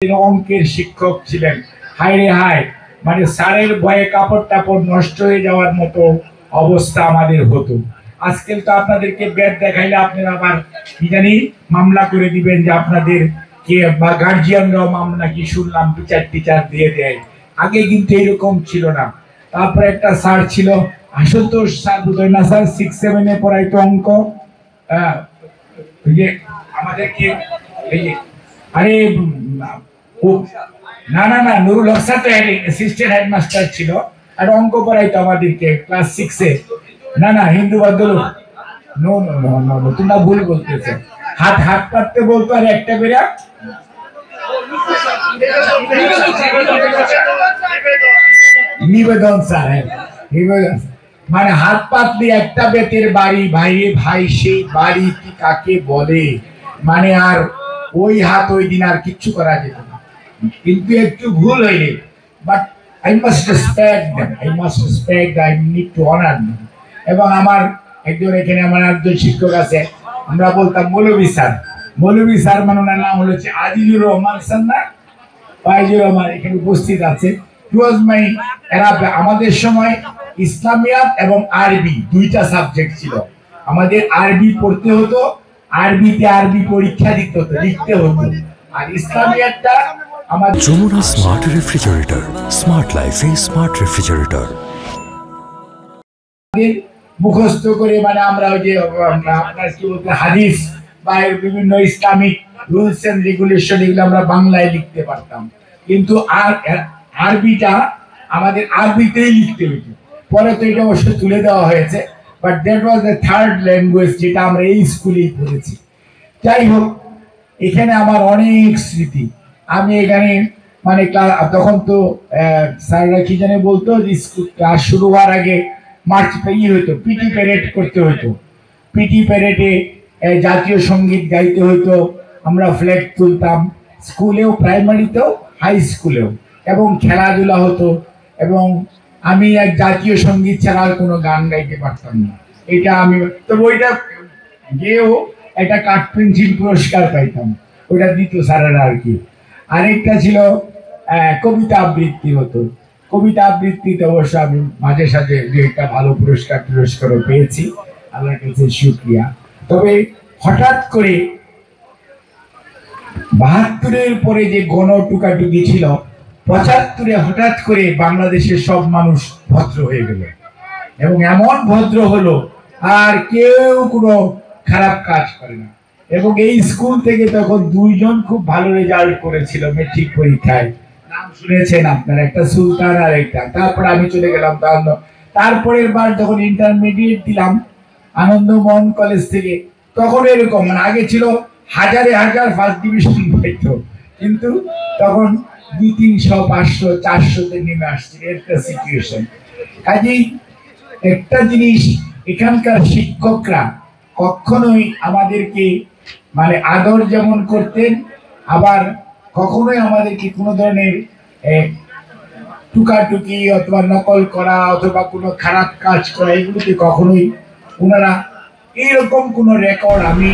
অঙ্কের শিক্ষক ছিলেন। হায় রে হায়, মানে স্যারের ভয়ে কাপড় টাপড় নষ্ট হয়ে যাওয়ার মতো অবস্থা আমাদের হতো। আজকাল তো আপনাদেরকে ব্যাট দেখাইলে আপনারা আবার কি জানি মামলা করে দিবেন যে আপনাদের কে বা গার্জিয়ানরাও মামলা কি শুনলাম বিচার টিচার দিয়ে দেয়। আগে কিন্তু এরকম ছিল না। তারপরে একটা স্যার ছিল আশুতোষ স্যার, বুঝলেন না স্যার, 6-7 পড়াইতো অঙ্ক। আমাদেরকে এই যে আরে না না না, নুরুল হক স্যার তো অ্যাসিস্ট্যান্ট হেডমাস্টার ছিল, আর অঙ্ক পড়াইতো আমাদেরকে ক্লাস 6-এ। না না, হিন্দু ভদ্রলোক। No no no no no, তোমরা ভুল বলতেছো। হাত হাত পাততে বলতো, আর একটা বেরা নিবেদন স্যার, নিবেদন মানে হাত পাতলে একটা বেতের বাড়ি, ভাইরে ভাই সেই বাড়ি কি কাকে বলে, মানে আর ওই হাত ওই দিন আর কিচ্ছু করা যেত না। কিন্তু একটু ভুল হইলে, but I must respect them, I must respect, I need to honour them. এবং আমার একজন এখানে আমার একজন শিক্ষক আছে, আমরা বলতাম মৌলভী স্যার। মৌলভী স্যার মানে ওনার নাম হলো আজিজুর রহমান স্যার, না আজিজুর রহমান এখানে উপস্থিত আছে। আমাদের সময় ইসলামিয়াত এবং আরবি দুইটা সাবজেক্ট ছিল। আমাদের আরবি পড়তে হতো, আরবিতে আরবি পরীক্ষা দিতে হতো, লিখতে হতো। আর ইসলামিয়াতটা আমাদের যমুনা স্মার্ট রেফ্রিজারেটর, স্মার্ট লাইফে স্মার্ট রেফ্রিজারেটর মুখস্থ করে, মানে আমরা ওই যে আপনার কি বলতে হাদিস বা বিভিন্ন ইসলামিক রুলস এন্ড রেগুলেশন এগুলো আমরা বাংলায় লিখতে পারতাম। কিন্তু আর আরবিটা আমাদের আরবিতেই লিখতে হতো। পরে তো এটা অবশ্য তুলে দেওয়া হয়েছে, but that was the third language, যেটা আমরা এই স্কুলেই পড়েছি। যাই হোক, এখানে আমার অনেক স্মৃতি। আমি এখানে মানে তখন তো স্যাররা কি জানে বলতো যে ক্লাস শুরু হওয়ার আগে মার্চ হইতো, পিটি প্যারেড করতে হইতো। পিটি প্যারেডে জাতীয় সঙ্গীত গাইতে হইতো, আমরা ফ্ল্যাগ তুলতাম, স্কুলেও, প্রাইমারিতেও, হাই স্কুলেও, এবং খেলাধুলা হতো। এবং আমি এক জাতীয় সঙ্গীত ছাড়া আর কোনো গান গাইতে পারতাম না। এটা আমি তো ওইটা গিয়েও একটা কাঠ পেন্সিল পুরস্কার পাইতাম, ওইটা দিত স্যারেরা আর কি। আরেকটা ছিল কবিতা আবৃত্তি হতো। কবিতা আবৃত্তিতে অবশ্য আমি মাঝে সাঝে যে একটা ভালো পুরস্কারও পেয়েছি, আল্লাহর কাছে শুকরিয়া। তবে হঠাৎ করে 72-এর পরে যে গণটুকাটুকি ছিল, 75-এ হঠাৎ করে বাংলাদেশের সব মানুষ ভদ্র হয়ে গেল, এবং এমন ভদ্র হলো আর কেউ কোনো খারাপ কাজ করে না। এবং এই স্কুল থেকে তখন 2 জন খুব ভালো রেজাল্ট করেছিল মেট্রিক পরীক্ষায়, নাম শুনেছেন আপনারা, একটা সুলতান আর একটা। তারপরে আমি চলে গেলাম তারপরের বার যখন ইন্টারমিডিয়েট দিলাম আনন্দমোহন কলেজ থেকে, তখন এরকম মানে আগে ছিল হাজারে হাজার ফার্স্ট ডিভিশন পাইতো, কিন্তু তখন 200, 300, 500, 400-তে নেমে আসছে একটা সিচুয়েশন। কাজেই একটা জিনিস, এখানকার শিক্ষকরা কখনোই আমাদেরকে মানে আদর যেমন করতেন, আবার কখনোই আমাদেরকে কোনো ধরনের টুকাটুকি অথবা নকল করা অথবা কোনো খারাপ কাজ করা, এগুলোতে কখনোই ওনারা এইরকম কোনো রেকর্ড আমি